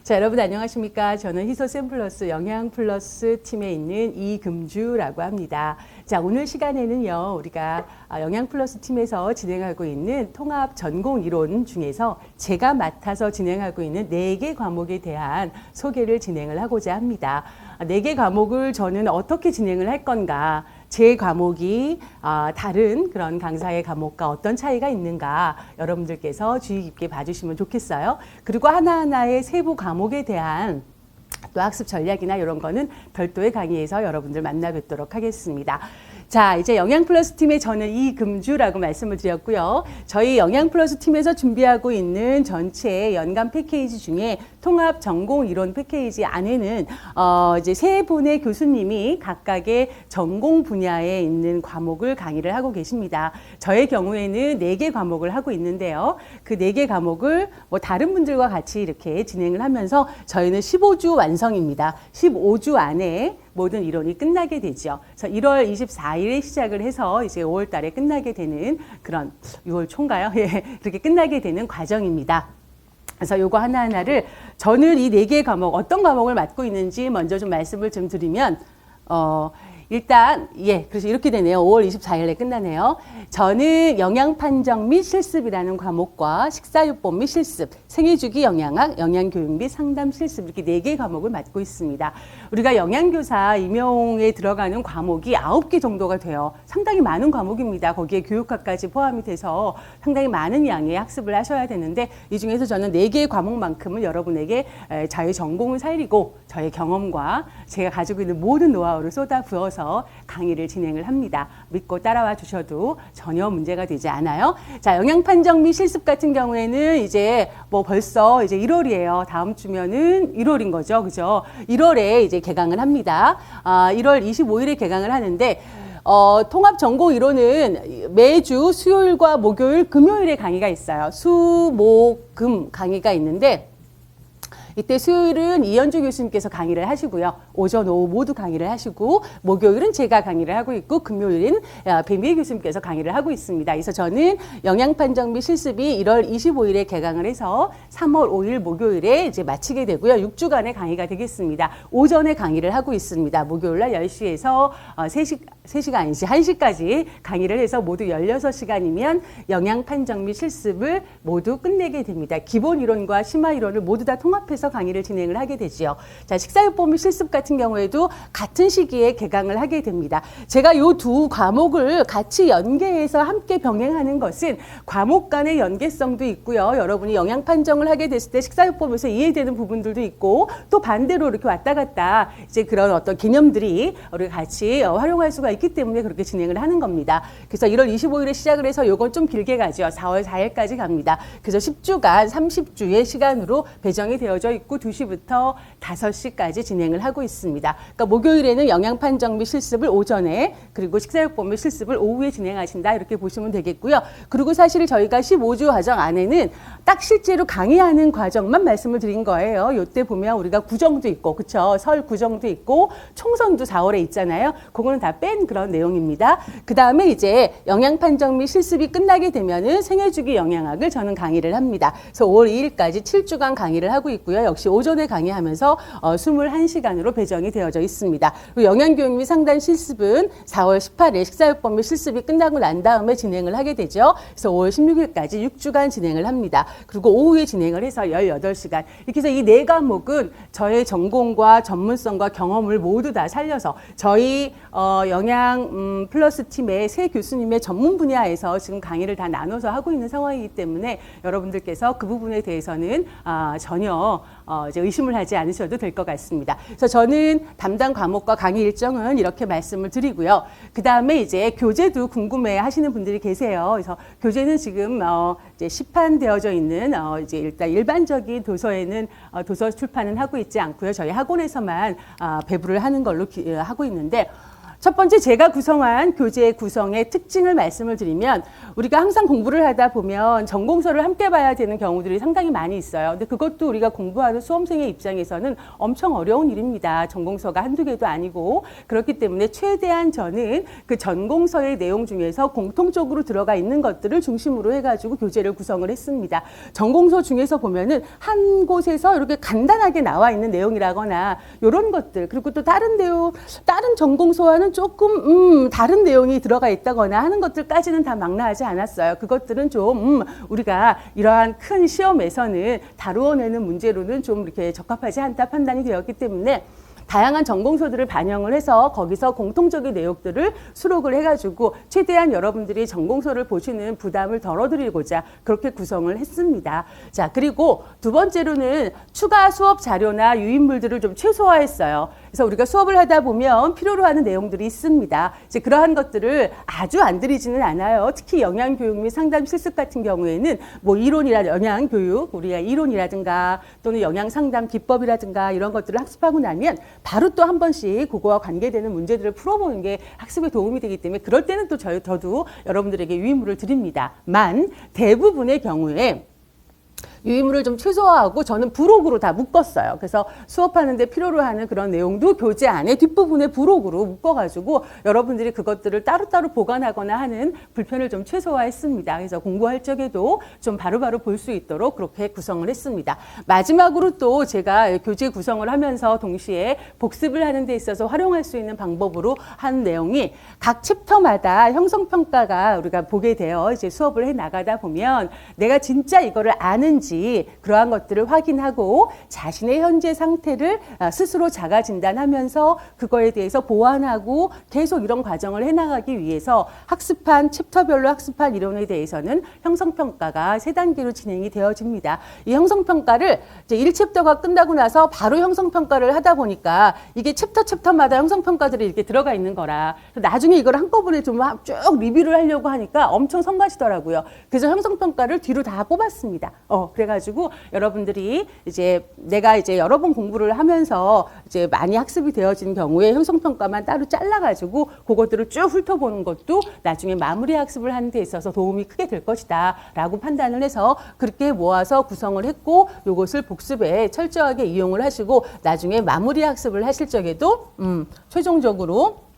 자, 여러분 안녕하십니까? 저는 히소샘플러스 영양플러스 팀에 있는 이금주라고 합니다. 자, 오늘 시간에는요, 우리가 영양플러스 팀에서 진행하고 있는 통합 전공 이론 중에서 제가 맡아서 진행하고 있는 4개 과목에 대한 소개를 진행을 하고자 합니다. 4개 과목을 저는 어떻게 진행을 할 건가? 제 과목이 다른 그런 강사의 과목과 어떤 차이가 있는가 여러분들께서 주의 깊게 봐주시면 좋겠어요. 그리고 하나하나의 세부 과목에 대한 또 학습 전략이나 이런 거는 별도의 강의에서 여러분들 만나 뵙도록 하겠습니다. 자, 이제 영양플러스 팀의 저는 이금주라고 말씀을 드렸고요. 저희 영양플러스 팀에서 준비하고 있는 전체 연간 패키지 중에 통합 전공 이론 패키지 안에는 이제 3분의 교수님이 각각의 전공 분야에 있는 과목을 강의를 하고 계십니다. 저의 경우에는 4개 과목을 하고 있는데요. 그 4개 과목을 뭐 다른 분들과 같이 이렇게 진행을 하면서 저희는 15주 완성입니다. 15주 안에 모든 이론이 끝나게 되죠. 그래서 1월 24일에 시작을 해서 이제 5월 달에 끝나게 되는 그런 6월 초인가요? 예, 그렇게 끝나게 되는 과정입니다. 그래서 요거 하나하나를 저는 이 4개의 과목 어떤 과목을 맡고 있는지 먼저 좀 말씀을 좀 드리면 일단 그래서 이렇게 되네요. 5월 24일에 끝나네요. 저는 영양 판정 및 실습이라는 과목과 식사요법 및 실습, 생애주기 영양학, 영양교육 및 상담 실습 이렇게 4개의 과목을 맡고 있습니다. 우리가 영양교사 임용에 들어가는 과목이 9개 정도가 돼요. 상당히 많은 과목입니다. 거기에 교육학까지 포함이 돼서 상당히 많은 양의 학습을 하셔야 되는데 이 중에서 저는 4개의 과목만큼은 여러분에게 저의 전공을 살리고 저의 경험과 제가 가지고 있는 모든 노하우를 쏟아 부어서 강의를 진행을 합니다. 믿고 따라와 주셔도 전혀 문제가 되지 않아요. 자, 영양 판정 및 실습 같은 경우에는 이제 뭐 벌써 이제 1월이에요. 다음 주면은 1월인 거죠. 그죠? 1월에 이제 개강을 합니다. 1월 25일에 개강을 하는데 통합 전공 이론은 매주 수요일과 목요일, 금요일에 강의가 있어요. 수, 목, 금 강의가 있는데 이때 수요일은 이현주 교수님께서 강의를 하시고요. 오전, 오후 모두 강의를 하시고 목요일은 제가 강의를 하고 있고 금요일은 배미애 교수님께서 강의를 하고 있습니다. 그래서 저는 영양 판정 및 실습이 1월 25일에 개강을 해서 3월 5일 목요일에 이제 마치게 되고요. 6주간의 강의가 되겠습니다. 오전에 강의를 하고 있습니다. 목요일 날 10시에서 3시가 아니지 1시까지 강의를 해서 모두 16시간이면 영양 판정 및 실습을 모두 끝내게 됩니다. 기본 이론과 심화 이론을 모두 다 통합해서 강의를 진행을 하게 되지요. 자, 식사요법 및 실습 같은 경우에도 같은 시기에 개강을 하게 됩니다. 제가 이 두 과목을 같이 연계해서 함께 병행하는 것은 과목 간의 연계성도 있고요. 여러분이 영양 판정을 하게 됐을 때 식사요법에서 이해되는 부분들도 있고 또 반대로 이렇게 왔다 갔다 이제 그런 어떤 개념들이 우리가 같이 활용할 수가 있기 때문에 그렇게 진행을 하는 겁니다. 그래서 1월 25일에 시작을 해서 요건 좀 길게 가죠. 4월 4일까지 갑니다. 그래서 10주간 30주의 시간으로 배정이 되어져 있고 2시부터 5시까지 진행을 하고 있습니다. 그러니까 목요일에는 영양 판정 및 실습을 오전에 그리고 식사요법 및 실습을 오후에 진행하신다 이렇게 보시면 되겠고요. 그리고 사실 저희가 15주 과정 안에는 딱 실제로 강의하는 과정만 말씀을 드린 거예요. 요때 보면 우리가 구정도 있고 그쵸? 설 구정도 있고 총선도 4월에 있잖아요. 그거는 다 뺀 그런 내용입니다. 그 다음에 이제 영양 판정 및 실습이 끝나게 되면은 생애주기 영양학을 저는 강의를 합니다. 그래서 5월 2일까지 7주간 강의를 하고 있고요. 역시 오전에 강의하면서 21시간으로 배정이 되어져 있습니다. 그리고 영양교육 및 상담 실습은 4월 18일 식사요법 및 실습이 끝나고 난 다음에 진행을 하게 되죠. 그래서 5월 16일까지 6주간 진행을 합니다. 그리고 오후에 진행을 해서 18시간. 이렇게 해서 이 4과목은 저의 전공과 전문성과 경험을 모두 다 살려서 저희 영양 플러스 팀의 3 교수님의 전문 분야에서 지금 강의를 다 나눠서 하고 있는 상황이기 때문에 여러분들께서 그 부분에 대해서는 전혀 이제 의심을 하지 않으셔도 될 것 같습니다. 그래서 저는 담당 과목과 강의 일정은 이렇게 말씀을 드리고요. 그 다음에 이제 교재도 궁금해 하시는 분들이 계세요. 그래서 교재는 지금 이제 시판되어져 있는 이제 일단 일반적인 도서에는 도서 출판은 하고 있지 않고요. 저희 학원에서만 배부를 하는 걸로 하고 있는데 첫 번째 제가 구성한 교재 구성의 특징을 말씀을 드리면 우리가 항상 공부를 하다 보면 전공서를 함께 봐야 되는 경우들이 상당히 많이 있어요. 근데 그것도 우리가 공부하는 수험생의 입장에서는 엄청 어려운 일입니다. 전공서가 한두 개도 아니고. 그렇기 때문에 최대한 저는 그 전공서의 내용 중에서 공통적으로 들어가 있는 것들을 중심으로 해가지고 교재를 구성을 했습니다. 전공서 중에서 보면은 한 곳에서 이렇게 간단하게 나와 있는 내용이라거나 이런 것들, 그리고 또 다른 내용, 다른 전공서와는 조금 다른 내용이 들어가 있다거나 하는 것들까지는 다 망라하지 않았어요. 그것들은 좀 우리가 이러한 큰 시험에서는 다루어내는 문제로는 좀 이렇게 적합하지 않다 판단이 되었기 때문에 다양한 전공서들을 반영을 해서 거기서 공통적인 내용들을 수록을 해가지고 최대한 여러분들이 전공서를 보시는 부담을 덜어드리고자 그렇게 구성을 했습니다. 자, 그리고 두 번째로는 추가 수업 자료나 유인물들을 좀 최소화했어요. 그래서 우리가 수업을 하다 보면 필요로 하는 내용들이 있습니다. 이제 그러한 것들을 아주 안 들이지는 않아요. 특히 영양교육 및 상담 실습 같은 경우에는 뭐 영양교육, 우리가 이론이라든가 또는 영양상담 기법이라든가 이런 것들을 학습하고 나면 바로 또 한 번씩 그거와 관계되는 문제들을 풀어보는 게 학습에 도움이 되기 때문에 그럴 때는 또 저도 여러분들에게 유인물을 드립니다만 대부분의 경우에 유인물을 좀 최소화하고 저는 부록으로 다 묶었어요. 그래서 수업하는데 필요로 하는 그런 내용도 교재 안에 뒷부분에 부록으로 묶어가지고 여러분들이 그것들을 따로따로 보관하거나 하는 불편을 좀 최소화했습니다. 그래서 공부할 적에도 좀 바로바로 볼 수 있도록 그렇게 구성을 했습니다. 마지막으로 또 제가 교재 구성을 하면서 동시에 복습을 하는 데 있어서 활용할 수 있는 방법으로 한 내용이 각 챕터마다 형성평가가 우리가 보게 되어 이제 수업을 해 나가다 보면 내가 진짜 이거를 아는지 그러한 것들을 확인하고 자신의 현재 상태를 스스로 자가 진단하면서 그거에 대해서 보완하고 계속 이런 과정을 해나가기 위해서 챕터별로 학습한 이론에 대해서는 형성평가가 3단계로 진행이 되어집니다. 이 형성평가를 이제 1챕터가 끝나고 나서 바로 형성평가를 하다 보니까 이게 챕터마다 형성평가들이 이렇게 들어가 있는 거라 나중에 이걸 한꺼번에 좀 쭉 리뷰를 하려고 하니까 엄청 성가시더라고요. 그래서 형성평가를 뒤로 다 뽑았습니다. 그래가지고 여러분들이 내가 여러 번 공부를 하면서 많이 학습이 되어진 경우에 형성평가만 따로 잘라가지고 그것들을 쭉 훑어보는 것도 나중에 마무리 학습을 하는 데 있어서 도움이 크게 될 것이다 라고 판단을 해서 그렇게 모아서 구성을 했고 이것을 복습에 철저하게 이용을 하시고 나중에 마무리 학습을 하실 적에도 최종적으로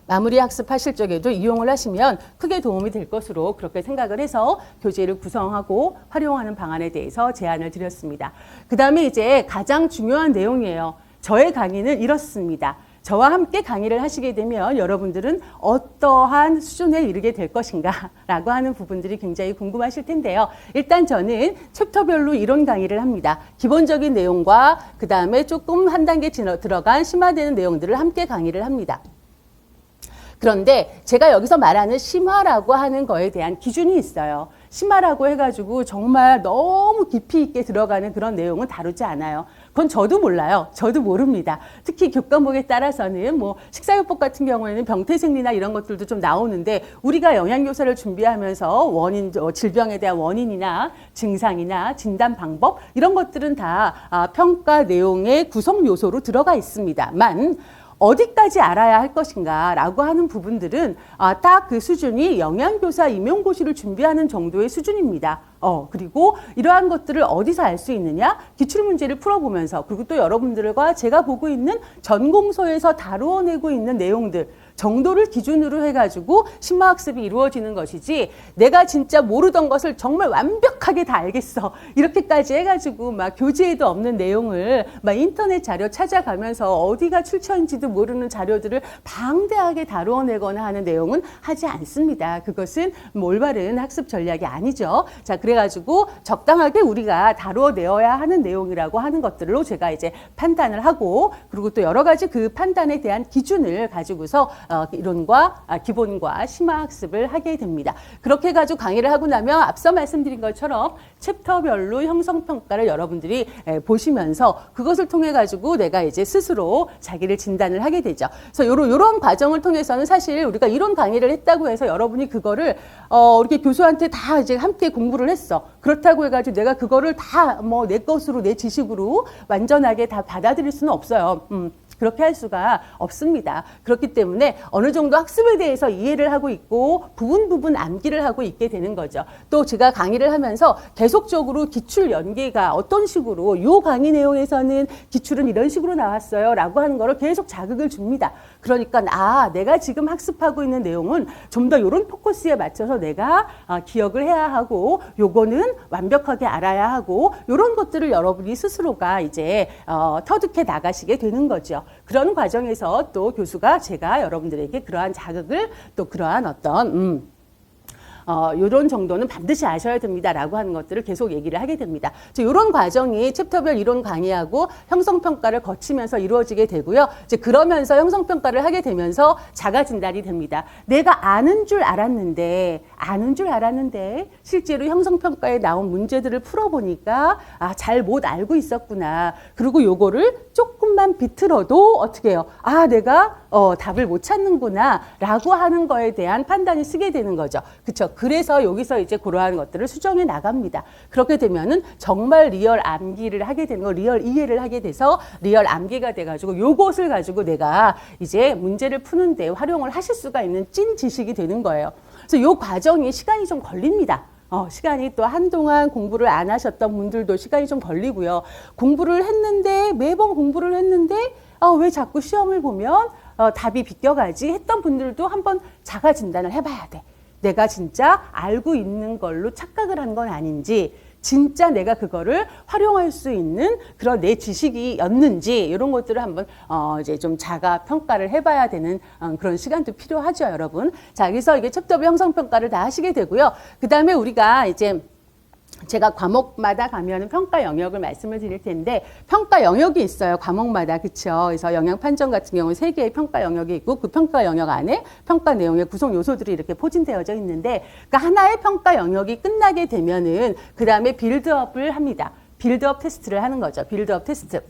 마무리 학습하실 적에도 이용을 하시면 크게 도움이 될 것으로 그렇게 생각을 해서 교재를 구성하고 활용하는 방안에 대해서 제안을 드렸습니다. 그 다음에 이제 가장 중요한 내용이에요. 저의 강의는 이렇습니다. 저와 함께 강의를 하시게 되면 여러분들은 어떠한 수준에 이르게 될 것인가 라고 하는 부분들이 굉장히 궁금하실 텐데요. 일단 저는 챕터별로 이론 강의를 합니다. 기본적인 내용과 그 다음에 조금 한 단계 들어간 심화되는 내용들을 함께 강의를 합니다. 그런데 제가 여기서 말하는 심화라고 하는 거에 대한 기준이 있어요. 심화라고 해가지고 정말 너무 깊이 있게 들어가는 그런 내용은 다루지 않아요. 그건 저도 몰라요. 저도 모릅니다. 특히 교과목에 따라서는 뭐 식사요법 같은 경우에는 병태생리나 이런 것들도 좀 나오는데 우리가 영양교사를 준비하면서 질병에 대한 원인이나 증상이나 진단 방법 이런 것들은 다 평가 내용의 구성 요소로 들어가 있습니다만 어디까지 알아야 할 것인가 라고 하는 부분들은 딱 그 수준이 영양교사 임용고시를 준비하는 정도의 수준입니다. 그리고 이러한 것들을 어디서 알 수 있느냐? 기출문제를 풀어보면서 그리고 또 여러분들과 제가 보고 있는 전공서에서 다루어내고 있는 내용들 정도를 기준으로 해가지고 심화학습이 이루어지는 것이지 내가 진짜 모르던 것을 정말 완벽하게 다 알겠어 이렇게까지 해가지고 막 교재에도 없는 내용을 막 인터넷 자료 찾아가면서 어디가 출처인지도 모르는 자료들을 방대하게 다루어내거나 하는 내용은 하지 않습니다. 그것은 올바른 학습 전략이 아니죠. 자, 그래가지고 적당하게 우리가 다루어내어야 하는 내용이라고 하는 것들로 제가 이제 판단을 하고 그리고 또 여러 가지 그 판단에 대한 기준을 가지고서 이론과 기본과 심화학습을 하게 됩니다. 그렇게 해가지고 강의를 하고 나면 앞서 말씀드린 것처럼 챕터별로 형성평가를 여러분들이 보시면서 그것을 통해 가지고 내가 이제 스스로 자기를 진단을 하게 되죠. 그래서 이런 과정을 통해서는 사실 우리가 이론 강의를 했다고 해서 여러분이 그거를 이렇게 교수한테 다 이제 함께 공부를 했어. 그렇다고 해가지고 내가 그거를 다 뭐 내 것으로 내 지식으로 완전하게 다 받아들일 수는 없어요. 그렇게 할 수가 없습니다. 그렇기 때문에 어느 정도 학습에 대해서 이해를 하고 있고 부분 암기를 하고 있게 되는 거죠. 또 제가 강의를 하면서 계속적으로 기출 연계가 어떤 식으로 요 강의 내용에서는 기출은 이런 식으로 나왔어요 라고 하는 거를 계속 자극을 줍니다. 그러니까 내가 지금 학습하고 있는 내용은 좀 더 이런 포커스에 맞춰서 내가 기억을 해야 하고 요거는 완벽하게 알아야 하고 이런 것들을 여러분이 스스로가 이제 터득해 나가시게 되는 거죠. 그런 과정에서 또 교수가 제가 여러분들에게 그러한 자극을 또 그러한 어떤 이런 정도는 반드시 아셔야 됩니다라고 하는 것들을 계속 얘기를 하게 됩니다. 이런 과정이 챕터별 이론 강의하고 형성평가를 거치면서 이루어지게 되고요. 이제 그러면서 형성평가를 하게 되면서 자가진단이 됩니다. 내가 아는 줄 알았는데 실제로 형성평가에 나온 문제들을 풀어보니까 잘 못 알고 있었구나. 그리고 요거를 조금만 비틀어도 어떻게 해요? 내가 답을 못 찾는구나 라고 하는 거에 대한 판단이 쓰게 되는 거죠. 그렇죠? 그래서 여기서 이제 그러한 것들을 수정해 나갑니다. 그렇게 되면은 정말 리얼 암기를 하게 되는 거, 리얼 이해를 하게 돼서 리얼 암기가 돼가지고 요것을 가지고 내가 이제 문제를 푸는데 활용을 하실 수가 있는 찐 지식이 되는 거예요. 그래서 요 과정이 시간이 좀 걸립니다. 시간이 또 한동안 공부를 안 하셨던 분들도 시간이 좀 걸리고요. 매번 공부를 했는데 왜 자꾸 시험을 보면 답이 비껴가지 했던 분들도 한번 자가 진단을 해봐야 돼. 내가 진짜 알고 있는 걸로 착각을 한 건 아닌지, 진짜 내가 그거를 활용할 수 있는 그런 내 지식이었는지 이런 것들을 한번 이제 좀 자가 평가를 해봐야 되는 그런 시간도 필요하죠, 여러분. 자, 그래서 이게 챕터별 형성 평가를 다 하시게 되고요. 그 다음에 우리가 이제 제가 과목마다 가면 평가 영역을 말씀을 드릴 텐데 평가 영역이 있어요. 과목마다. 그렇죠? 그래서 영양 판정 같은 경우는 3개의 평가 영역이 있고 그 평가 영역 안에 평가 내용의 구성 요소들이 이렇게 포진되어져 있는데 그러니까 하나의 평가 영역이 끝나게 되면은 그다음에 빌드업을 합니다. 빌드업 테스트를 하는 거죠. 빌드업 테스트.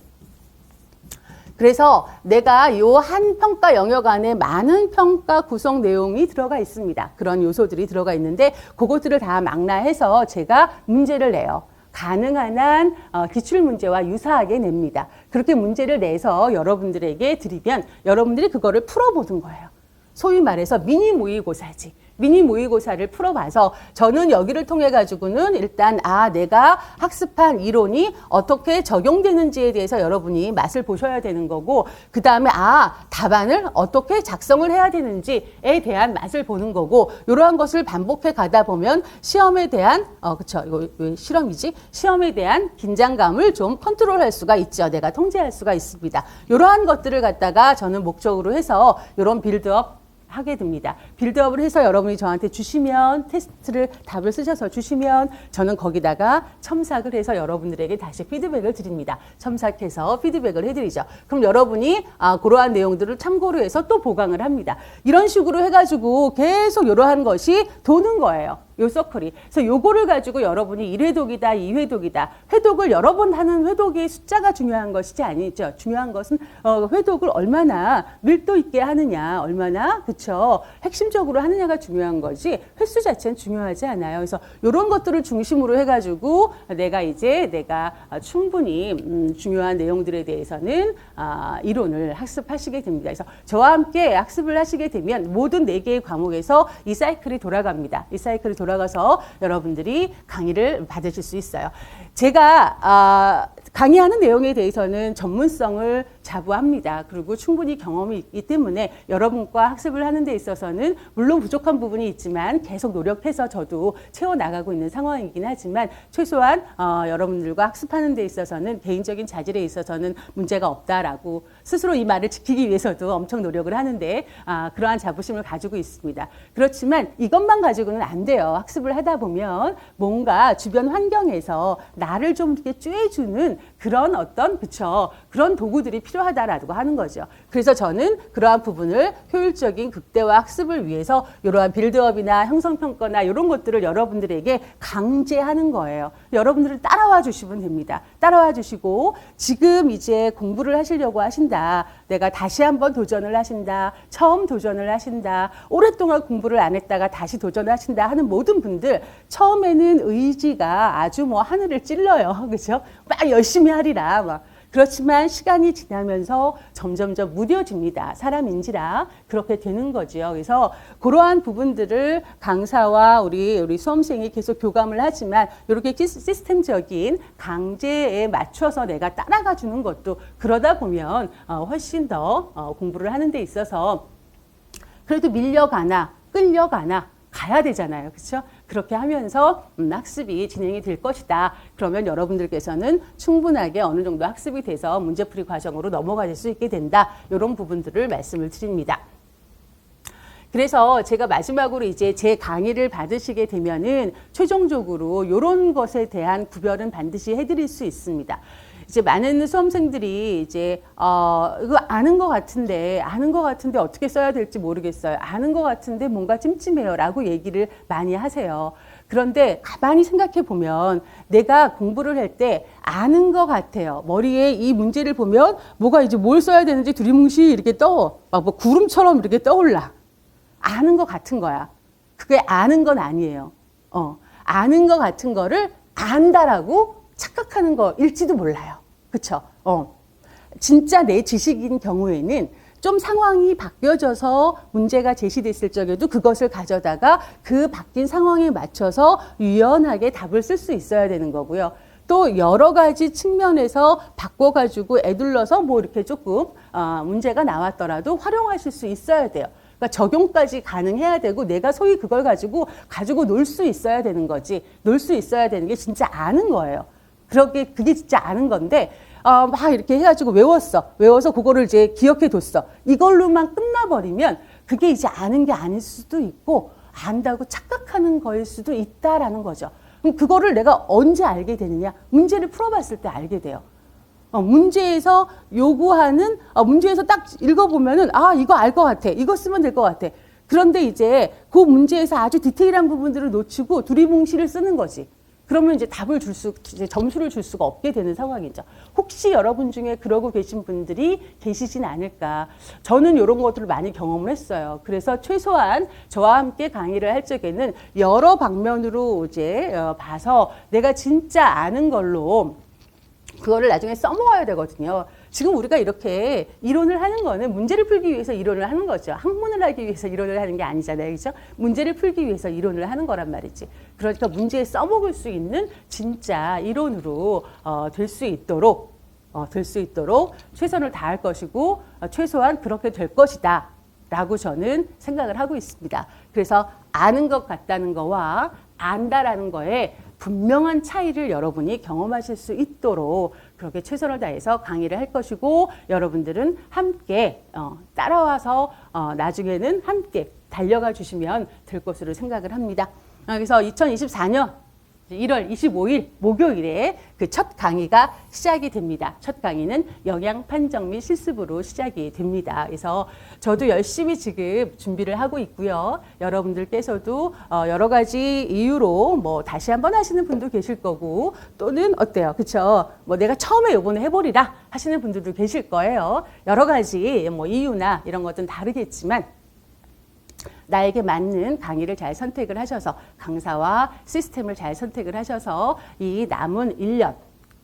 그래서 내가 요 한 평가 영역 안에 많은 평가 구성 내용이 들어가 있습니다. 그런 요소들이 들어가 있는데 그것들을 다 망라해서 제가 문제를 내요. 가능한 한 기출문제와 유사하게 냅니다. 그렇게 문제를 내서 여러분들에게 드리면 여러분들이 그거를 풀어보는 거예요. 소위 말해서 미니 모의고사지. 미니 모의고사를 풀어봐서 저는 여기를 통해 가지고는 일단 내가 학습한 이론이 어떻게 적용되는지에 대해서 여러분이 맛을 보셔야 되는 거고 그 다음에 답안을 어떻게 작성을 해야 되는지에 대한 맛을 보는 거고 이러한 것을 반복해 가다 보면 시험에 대한 그쵸 이거 왜 실험이지? 시험에 대한 긴장감을 좀 컨트롤할 수가 있죠. 내가 통제할 수가 있습니다. 이러한 것들을 갖다가 저는 목적으로 해서 이런 빌드업 하게 됩니다. 빌드업을 해서 여러분이 저한테 주시면 테스트를 답을 쓰셔서 주시면 저는 거기다가 첨삭을 해서 여러분들에게 다시 피드백을 드립니다. 첨삭해서 피드백을 해드리죠. 그럼 여러분이 그러한 내용들을 참고로 해서 또 보강을 합니다. 이런 식으로 해가지고 계속 이러한 것이 도는 거예요. 요 서클이. 그래서 요거를 가지고 여러분이 1회독이다, 2회독이다. 회독을 여러 번 하는 회독의 숫자가 중요한 것이지 아니죠. 중요한 것은 회독을 얼마나 밀도 있게 하느냐, 얼마나 그쵸 핵심적으로 하느냐가 중요한 거지 횟수 자체는 중요하지 않아요. 그래서 이런 것들을 중심으로 해가지고 내가 충분히 중요한 내용들에 대해서는 이론을 학습하시게 됩니다. 그래서 저와 함께 학습을 하시게 되면 모든 4개의 과목에서 이 사이클이 돌아갑니다. 이 사이클이 돌아가서 여러분들이 강의를 받으실 수 있어요. 제가 강의하는 내용에 대해서는 전문성을 자부합니다. 그리고 충분히 경험이 있기 때문에 여러분과 학습을 하는 데 있어서는 물론 부족한 부분이 있지만 계속 노력해서 저도 채워나가고 있는 상황이긴 하지만 최소한 여러분들과 학습하는 데 있어서는 개인적인 자질에 있어서는 문제가 없다라고 스스로 이 말을 지키기 위해서도 엄청 노력을 하는데 그러한 자부심을 가지고 있습니다. 그렇지만 이것만 가지고는 안 돼요. 학습을 하다 보면 뭔가 주변 환경에서 나를 좀 이렇게 쬐주는 그런 그런 도구들이 필요하다라고 하는 거죠. 그래서 저는 그러한 부분을 효율적인 극대화 학습을 위해서 이러한 빌드업이나 형성평가나 이런 것들을 여러분들에게 강제하는 거예요. 여러분들을 따라와 주시면 됩니다. 따라와 주시고 지금 이제 공부를 하시려고 하신다. 내가 다시 한번 도전을 하신다. 처음 도전을 하신다. 오랫동안 공부를 안 했다가 다시 도전하신다 하는 모든 분들 처음에는 의지가 아주 하늘을 찔러요. 그렇죠? 막 열심히 하리라. 그렇지만 시간이 지나면서 점점점 무뎌집니다. 사람인지라 그렇게 되는 거죠. 그래서 그러한 부분들을 강사와 우리 수험생이 계속 교감을 하지만 이렇게 시스템적인 강제에 맞춰서 내가 따라가 주는 것도 그러다 보면 훨씬 더 공부를 하는 데 있어서 그래도 밀려가나 끌려가나 가야 되잖아요. 그렇죠? 그렇게 하면서 학습이 진행이 될 것이다. 그러면 여러분들께서는 충분하게 어느 정도 학습이 돼서 문제풀이 과정으로 넘어갈 수 있게 된다. 이런 부분들을 말씀을 드립니다. 그래서 제가 마지막으로 이제 제 강의를 받으시게 되면은 최종적으로 이런 것에 대한 구별은 반드시 해드릴 수 있습니다. 이제 많은 수험생들이 이제 이거 아는 것 같은데 어떻게 써야 될지 모르겠어요. 아는 것 같은데 뭔가 찜찜해요라고 얘기를 많이 하세요. 그런데 가만히 생각해 보면 내가 공부를 할 때 아는 것 같아요. 머리에 이 문제를 보면 뭐가 이제 뭘 써야 되는지 두리뭉실 이렇게 막 뭐 구름처럼 이렇게 떠올라. 아는 것 같은 거야. 그게 아는 건 아니에요. 아는 것 같은 거를 안다라고 착각하는 거일지도 몰라요. 그쵸? 진짜 내 지식인 경우에는 좀 상황이 바뀌어져서 문제가 제시됐을 적에도 그것을 가져다가 그 바뀐 상황에 맞춰서 유연하게 답을 쓸 수 있어야 되는 거고요. 또 여러 가지 측면에서 바꿔가지고 애둘러서 뭐 이렇게 조금 문제가 나왔더라도 활용하실 수 있어야 돼요. 그러니까 적용까지 가능해야 되고 내가 소위 그걸 가지고 놀 수 있어야 되는 거지. 놀 수 있어야 되는 게 진짜 아는 거예요. 그게 진짜 아는 건데 막 이렇게 해가지고 외워서 그거를 이제 기억해 뒀어. 이걸로만 끝나버리면 그게 이제 아는 게 아닐 수도 있고 안다고 착각하는 거일 수도 있다라는 거죠. 그럼 그거를 내가 언제 알게 되느냐? 문제를 풀어봤을 때 알게 돼요. 문제에서 요구하는 문제에서 딱 읽어보면은 이거 알 것 같아. 이거 쓰면 될 것 같아. 그런데 이제 그 문제에서 아주 디테일한 부분들을 놓치고 두리뭉실을 쓰는 거지. 그러면 이제 이제 점수를 줄 수가 없게 되는 상황이죠. 혹시 여러분 중에 그러고 계신 분들이 계시진 않을까. 저는 이런 것들을 많이 경험을 했어요. 그래서 최소한 저와 함께 강의를 할 적에는 여러 방면으로 이제 봐서 내가 진짜 아는 걸로 그거를 나중에 써먹어야 되거든요. 지금 우리가 이렇게 이론을 하는 거는 문제를 풀기 위해서 이론을 하는 거죠. 학문을 하기 위해서 이론을 하는 게 아니잖아요. 그렇죠? 문제를 풀기 위해서 이론을 하는 거란 말이지. 그러니까 문제에 써먹을 수 있는 진짜 이론으로 될 수 있도록 최선을 다할 것이고 최소한 그렇게 될 것이다 라고 저는 생각을 하고 있습니다. 그래서 아는 것 같다는 거와 안다라는 거에 분명한 차이를 여러분이 경험하실 수 있도록 그렇게 최선을 다해서 강의를 할 것이고 여러분들은 함께 따라와서 나중에는 함께 달려가 주시면 될 것으로 생각을 합니다. 그래서 2024년 1월 25일 목요일에 그 첫 강의가 시작이 됩니다. 첫 강의는 영양 판정 및 실습으로 시작이 됩니다. 그래서 저도 열심히 지금 준비를 하고 있고요. 여러분들께서도 여러 가지 이유로 뭐 다시 한번 하시는 분도 계실 거고 또는 어때요? 그렇죠? 뭐 내가 처음에 요번에 해보리라 하시는 분들도 계실 거예요. 여러 가지 뭐 이유나 이런 것들은 다르겠지만 나에게 맞는 강의를 잘 선택을 하셔서 강사와 시스템을 잘 선택을 하셔서 이 남은 1년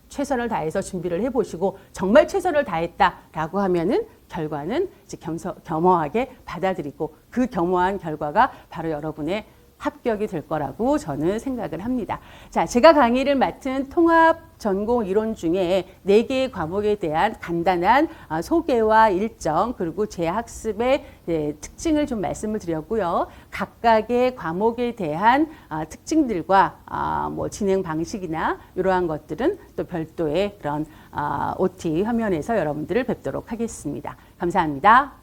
최선을 다해서 준비를 해보시고 정말 최선을 다했다라고 하면은 결과는 이제 겸허하게 받아들이고 그 겸허한 결과가 바로 여러분의 합격이 될 거라고 저는 생각을 합니다. 자, 제가 강의를 맡은 통합 전공 이론 중에 4개의 과목에 대한 간단한 소개와 일정 그리고 제 학습의 특징을 좀 말씀을 드렸고요. 각각의 과목에 대한 특징들과 뭐 진행 방식이나 이러한 것들은 또 별도의 그런 OT 화면에서 여러분들을 뵙도록 하겠습니다. 감사합니다.